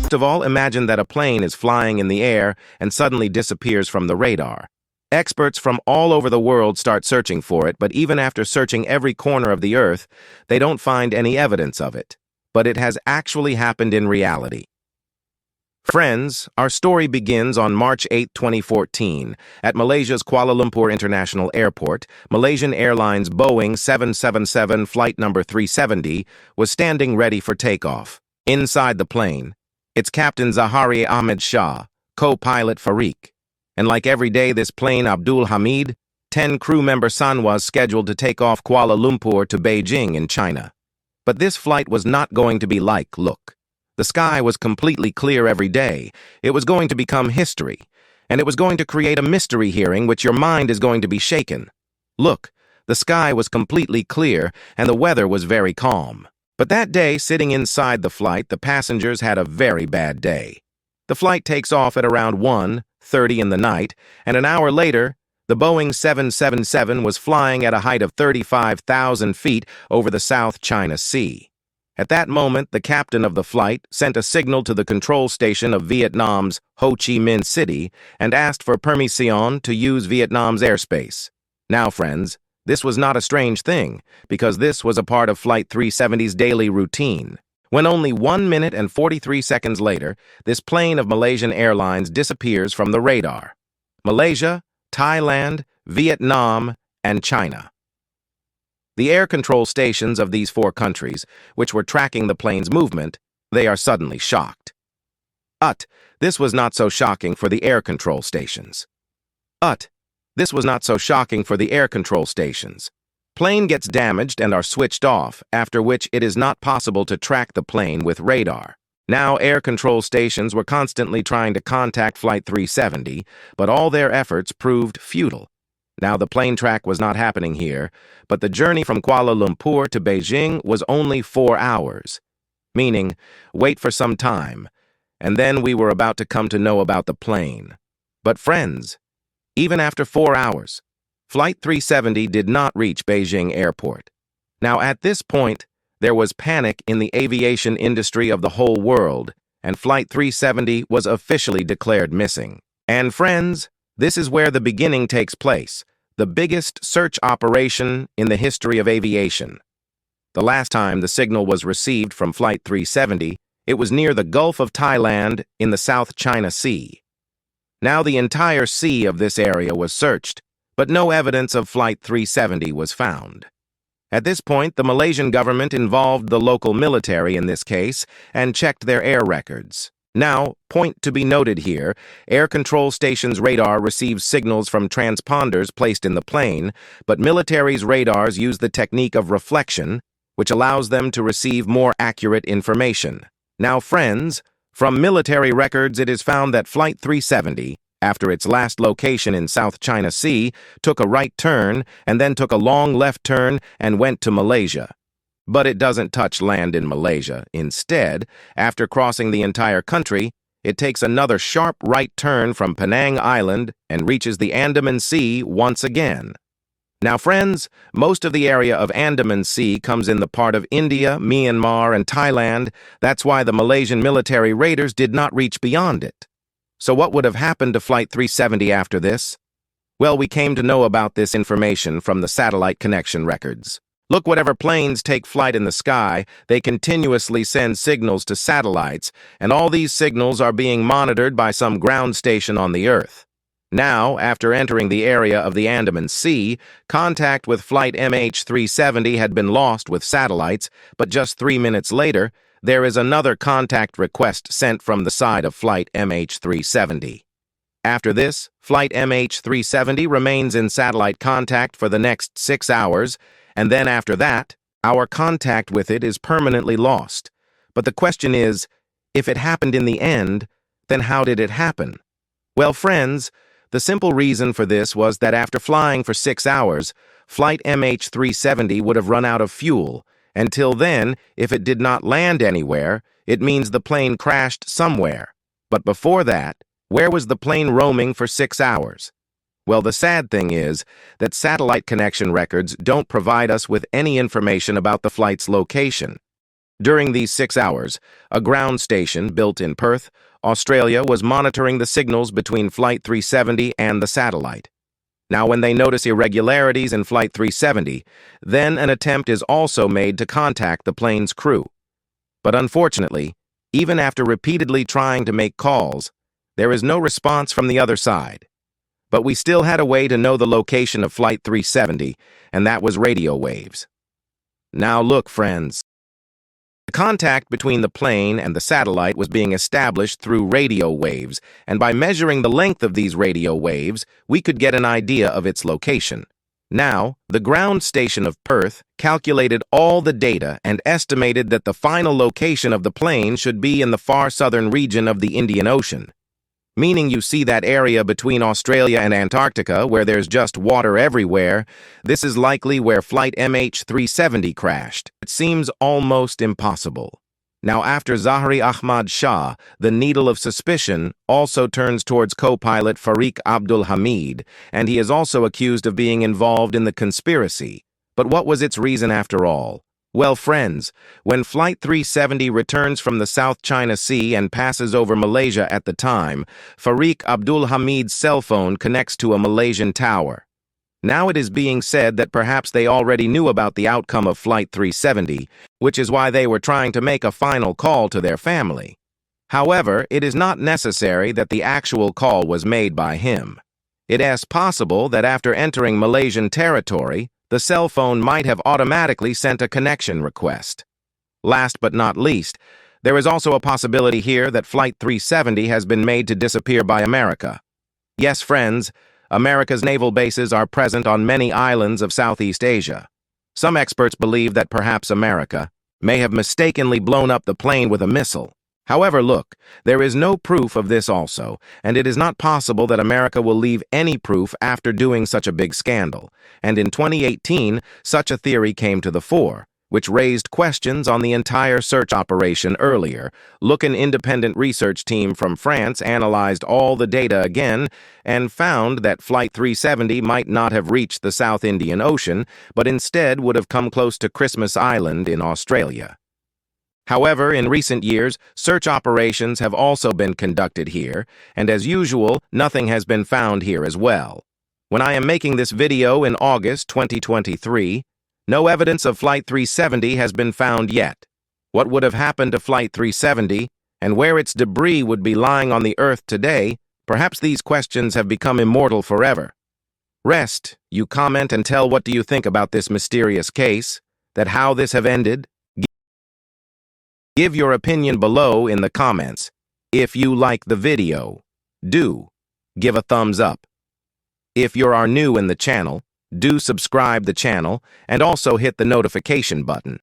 First of all, imagine that a plane is flying in the air and suddenly disappears from the radar. Experts from all over the world start searching for it, but even after searching every corner of the Earth, they don't find any evidence of it. But it has actually happened in reality. Friends, our story begins on March 8, 2014, at Malaysia's Kuala Lumpur International Airport. Malaysian Airlines Boeing 777 flight number 370 was standing ready for takeoff. Inside the plane, its captain Zahari Ahmed Shah, co-pilot Farik. And like every day, this plane Abdul Hamid, 10 crew member Sanwas scheduled to take off Kuala Lumpur to Beijing in China. But this flight was not going to be like, look. The sky was completely clear every day. It was going to become history. And it was going to create a mystery hearing which your mind is going to be shaken. Look, the sky was completely clear and the weather was very calm. But that day, sitting inside the flight, the passengers had a very bad day. The flight takes off at around 1:30 in the night, and an hour later, the Boeing 777 was flying at a height of 35,000 feet over the South China Sea. At that moment, the captain of the flight sent a signal to the control station of Vietnam's Ho Chi Minh City and asked for permission to use Vietnam's airspace. Now, friends, this was not a strange thing, because this was a part of Flight 370's daily routine. When only 1 minute and 43 seconds later, this plane of Malaysian Airlines disappears from the radar. Malaysia, Thailand, Vietnam, and China. The air control stations of these 4 countries, which were tracking the plane's movement, they are suddenly shocked. This was not so shocking for the air control stations. This was not so shocking for the air control stations. Plane gets damaged and are switched off, after which it is not possible to track the plane with radar. Now, air control stations were constantly trying to contact Flight 370, but all their efforts proved futile. Now, the plane track was not happening here, but the journey from Kuala Lumpur to Beijing was only 4 hours. Meaning, wait for some time, and then we were about to come to know about the plane. But friends, even after 4 hours, Flight 370 did not reach Beijing Airport. Now, at this point, there was panic in the aviation industry of the whole world, and Flight 370 was officially declared missing. And friends, this is where the beginning takes place, the biggest search operation in the history of aviation. The last time the signal was received from Flight 370, it was near the Gulf of Thailand in the South China Sea. Now the entire sea of this area was searched, but no evidence of Flight 370 was found. At this point, the Malaysian government involved the local military in this case and checked their air records. Now, point to be noted here, air control station's radar receives signals from transponders placed in the plane, but military's radars use the technique of reflection, which allows them to receive more accurate information. Now, friends, from military records it is found that Flight 370, after its last location in South China Sea, took a right turn and then took a long left turn and went to Malaysia. But it doesn't touch land in Malaysia. Instead, after crossing the entire country, it takes another sharp right turn from Penang Island and reaches the Andaman Sea once again. Now, friends, most of the area of Andaman Sea comes in the part of India, Myanmar, and Thailand. That's why the Malaysian military raiders did not reach beyond it. So what would have happened to Flight 370 after this? Well, we came to know about this information from the satellite connection records. Look, whatever planes take flight in the sky, they continuously send signals to satellites, and all these signals are being monitored by some ground station on the Earth. Now, after entering the area of the Andaman Sea, contact with Flight MH370 had been lost with satellites, but just 3 minutes later, there is another contact request sent from the side of Flight MH370. After this, Flight MH370 remains in satellite contact for the next 6 hours, and then after that, our contact with it is permanently lost. But the question is, if it happened in the end, then how did it happen? Well, friends, the simple reason for this was that after flying for 6 hours, Flight MH370 would have run out of fuel. Until then, if it did not land anywhere, it means the plane crashed somewhere. But before that, where was the plane roaming for 6 hours? Well, the sad thing is that satellite connection records don't provide us with any information about the flight's location. During these 6 hours, a ground station built in Perth, Australia, was monitoring the signals between Flight 370 and the satellite. Now, when they notice irregularities in Flight 370, then an attempt is also made to contact the plane's crew. But unfortunately, even after repeatedly trying to make calls, there is no response from the other side. But we still had a way to know the location of Flight 370, and that was radio waves. Now look, friends. The contact between the plane and the satellite was being established through radio waves, and by measuring the length of these radio waves, we could get an idea of its location. Now, the ground station of Perth calculated all the data and estimated that the final location of the plane should be in the far southern region of the Indian Ocean. Meaning you see that area between Australia and Antarctica where there's just water everywhere. This is likely where Flight MH370 crashed. It seems almost impossible. Now, after Zahri Ahmad Shah, the needle of suspicion also turns towards co-pilot Fariq Abdul Hamid, and he is also accused of being involved in the conspiracy. But what was its reason after all? Well, friends, when Flight 370 returns from the South China Sea and passes over Malaysia at the time, Fariq Abdul Hamid's cell phone connects to a Malaysian tower. Now it is being said that perhaps they already knew about the outcome of Flight 370, which is why they were trying to make a final call to their family. However, it is not necessary that the actual call was made by him. It is possible that after entering Malaysian territory, the cell phone might have automatically sent a connection request. Last but not least, there is also a possibility here that Flight 370 has been made to disappear by America. Yes, friends, America's naval bases are present on many islands of Southeast Asia. Some experts believe that perhaps America may have mistakenly blown up the plane with a missile. However, look, there is no proof of this also, and it is not possible that America will leave any proof after doing such a big scandal. And in 2018, such a theory came to the fore, which raised questions on the entire search operation earlier. Look, an independent research team from France analyzed all the data again and found that Flight 370 might not have reached the South Indian Ocean, but instead would have come close to Christmas Island in Australia. However, in recent years, search operations have also been conducted here, and as usual, nothing has been found here as well. When I am making this video in August 2023, no evidence of Flight 370 has been found yet. What would have happened to Flight 370, and where its debris would be lying on the Earth today? Perhaps these questions have become immortal forever. Rest, you comment and tell what do you think about this mysterious case, that how this have ended? Give your opinion below in the comments. If you like the video, do give a thumbs up. If you are new in the channel, do subscribe the channel and also hit the notification button.